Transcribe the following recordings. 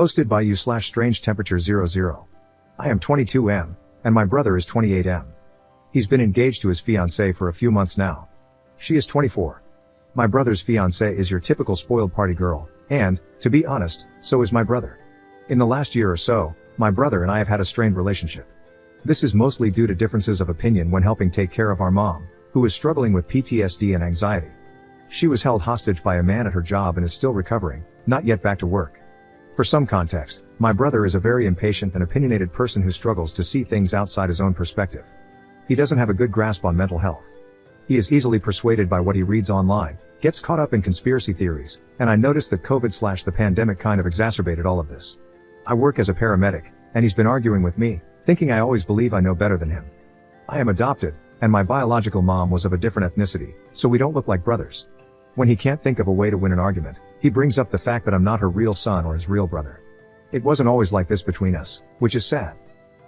Hosted by you/strange temperature 00. I am 22M, and my brother is 28M. He's been engaged to his fiancée for a few months now. She is 24. My brother's fiancée is your typical spoiled party girl, and, to be honest, so is my brother. In the last year or so, my brother and I have had a strained relationship. This is mostly due to differences of opinion when helping take care of our mom, who is struggling with PTSD and anxiety. She was held hostage by a man at her job and is still recovering, not yet back to work. For some context, my brother is a very impatient and opinionated person who struggles to see things outside his own perspective. He doesn't have a good grasp on mental health. He is easily persuaded by what he reads online, gets caught up in conspiracy theories, and I noticed that COVID/the pandemic kind of exacerbated all of this. I work as a paramedic, and he's been arguing with me, thinking I always believe I know better than him. I am adopted, and my biological mom was of a different ethnicity, so we don't look like brothers. When he can't think of a way to win an argument, he brings up the fact that I'm not her real son or his real brother. It wasn't always like this between us, which is sad.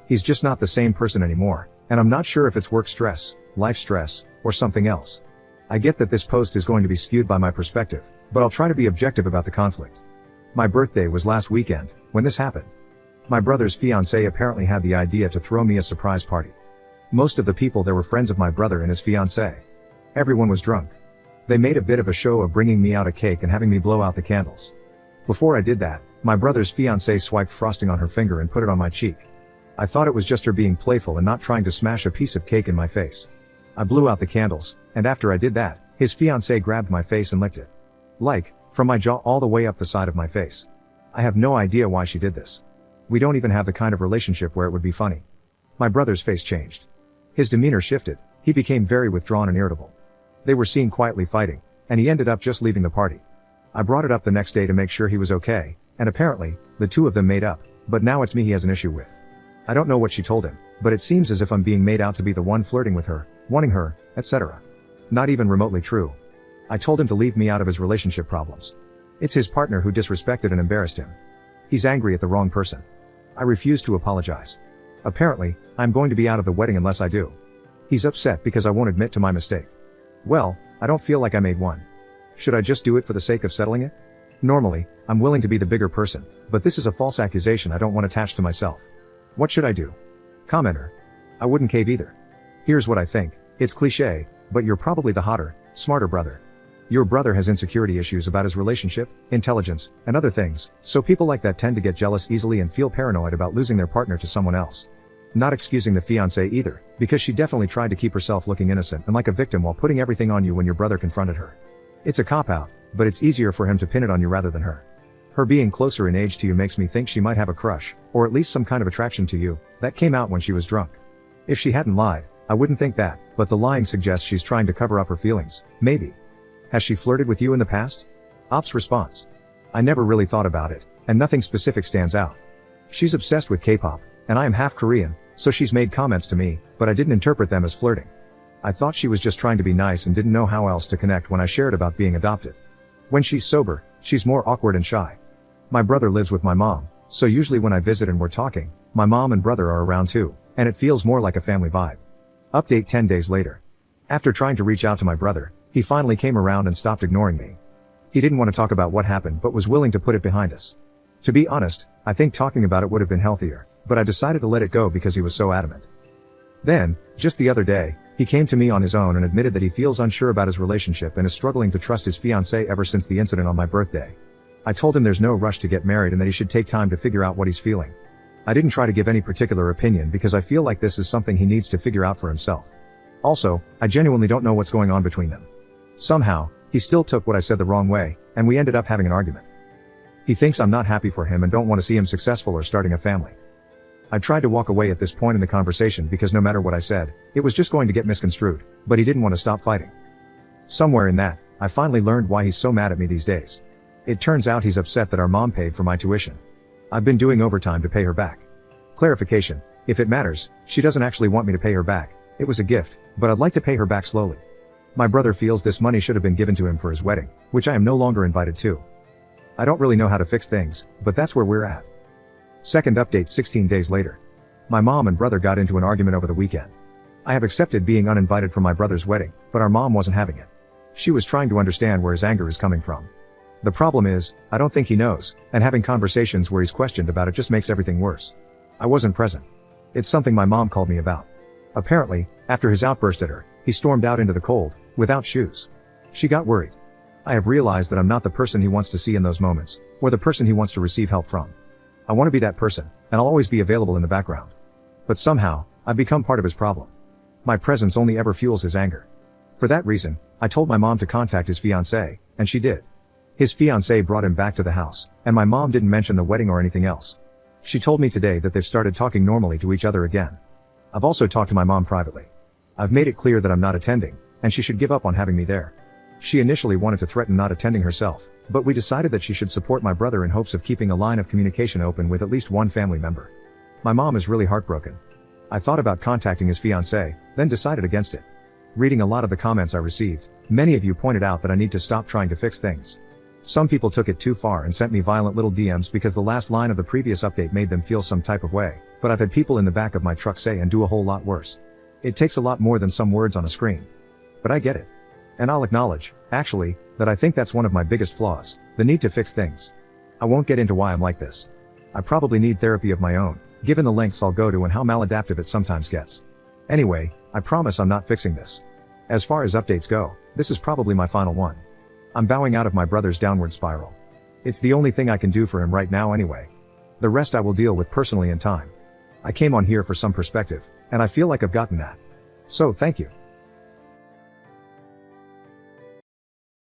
He's just not the same person anymore, and I'm not sure if it's work stress, life stress, or something else. I get that this post is going to be skewed by my perspective, but I'll try to be objective about the conflict. My birthday was last weekend, when this happened. My brother's fiancée apparently had the idea to throw me a surprise party. Most of the people there were friends of my brother and his fiancée. Everyone was drunk. They made a bit of a show of bringing me out a cake and having me blow out the candles. Before I did that, my brother's fiancée swiped frosting on her finger and put it on my cheek. I thought it was just her being playful and not trying to smash a piece of cake in my face. I blew out the candles, and after I did that, his fiancée grabbed my face and licked it. Like, from my jaw all the way up the side of my face. I have no idea why she did this. We don't even have the kind of relationship where it would be funny. My brother's face changed. His demeanor shifted, he became very withdrawn and irritable. They were seen quietly fighting, and he ended up just leaving the party. I brought it up the next day to make sure he was okay, and apparently, the two of them made up, but now it's me he has an issue with. I don't know what she told him, but it seems as if I'm being made out to be the one flirting with her, wanting her, etc. Not even remotely true. I told him to leave me out of his relationship problems. It's his partner who disrespected and embarrassed him. He's angry at the wrong person. I refuse to apologize. Apparently, I'm going to be out of the wedding unless I do. He's upset because I won't admit to my mistake. Well, I don't feel like I made one. Should I just do it for the sake of settling it? Normally, I'm willing to be the bigger person, but this is a false accusation I don't want attached to myself. What should I do? Commenter. I wouldn't cave either. Here's what I think. It's cliché, but you're probably the hotter, smarter brother. Your brother has insecurity issues about his relationship, intelligence, and other things, so people like that tend to get jealous easily and feel paranoid about losing their partner to someone else. Not excusing the fiancée either, because she definitely tried to keep herself looking innocent and like a victim while putting everything on you when your brother confronted her. It's a cop-out, but it's easier for him to pin it on you rather than her. Her being closer in age to you makes me think she might have a crush, or at least some kind of attraction to you, that came out when she was drunk. If she hadn't lied, I wouldn't think that, but the lying suggests she's trying to cover up her feelings, maybe. Has she flirted with you in the past? Ops response. I never really thought about it, and nothing specific stands out. She's obsessed with K-pop, and I am half Korean, so she's made comments to me, but I didn't interpret them as flirting. I thought she was just trying to be nice and didn't know how else to connect when I shared about being adopted. When she's sober, she's more awkward and shy. My brother lives with my mom, so usually when I visit and we're talking, my mom and brother are around too, and it feels more like a family vibe. Update 10 days later. After trying to reach out to my brother, he finally came around and stopped ignoring me. He didn't want to talk about what happened but was willing to put it behind us. To be honest, I think talking about it would have been healthier, but I decided to let it go because he was so adamant. Then, just the other day, he came to me on his own and admitted that he feels unsure about his relationship and is struggling to trust his fiancée ever since the incident on my birthday. I told him there's no rush to get married and that he should take time to figure out what he's feeling. I didn't try to give any particular opinion because I feel like this is something he needs to figure out for himself. Also, I genuinely don't know what's going on between them. Somehow, he still took what I said the wrong way, and we ended up having an argument. He thinks I'm not happy for him and don't want to see him successful or starting a family. I tried to walk away at this point in the conversation because no matter what I said, it was just going to get misconstrued, but he didn't want to stop fighting. Somewhere in that, I finally learned why he's so mad at me these days. It turns out he's upset that our mom paid for my tuition. I've been doing overtime to pay her back. Clarification, if it matters, she doesn't actually want me to pay her back. It was a gift, but I'd like to pay her back slowly. My brother feels this money should have been given to him for his wedding, which I am no longer invited to. I don't really know how to fix things, but that's where we're at. Second update 16 days later. My mom and brother got into an argument over the weekend. I have accepted being uninvited for my brother's wedding, but our mom wasn't having it. She was trying to understand where his anger is coming from. The problem is, I don't think he knows, and having conversations where he's questioned about it just makes everything worse. I wasn't present. It's something my mom called me about. Apparently, after his outburst at her, he stormed out into the cold, without shoes. She got worried. I have realized that I'm not the person he wants to see in those moments, or the person he wants to receive help from. I want to be that person, and I'll always be available in the background. But somehow, I've become part of his problem. My presence only ever fuels his anger. For that reason, I told my mom to contact his fiancée, and she did. His fiancée brought him back to the house, and my mom didn't mention the wedding or anything else. She told me today that they've started talking normally to each other again. I've also talked to my mom privately. I've made it clear that I'm not attending, and she should give up on having me there. She initially wanted to threaten not attending herself, but we decided that she should support my brother in hopes of keeping a line of communication open with at least one family member. My mom is really heartbroken. I thought about contacting his fiancée, then decided against it. Reading a lot of the comments I received, many of you pointed out that I need to stop trying to fix things. Some people took it too far and sent me violent little DMs because the last line of the previous update made them feel some type of way, but I've had people in the back of my truck say and do a whole lot worse. It takes a lot more than some words on a screen. But I get it. And I'll acknowledge, actually, that I think that's one of my biggest flaws, the need to fix things. I won't get into why I'm like this. I probably need therapy of my own, given the lengths I'll go to and how maladaptive it sometimes gets. Anyway, I promise I'm not fixing this. As far as updates go, this is probably my final one. I'm bowing out of my brother's downward spiral. It's the only thing I can do for him right now anyway. The rest I will deal with personally in time. I came on here for some perspective, and I feel like I've gotten that. So thank you.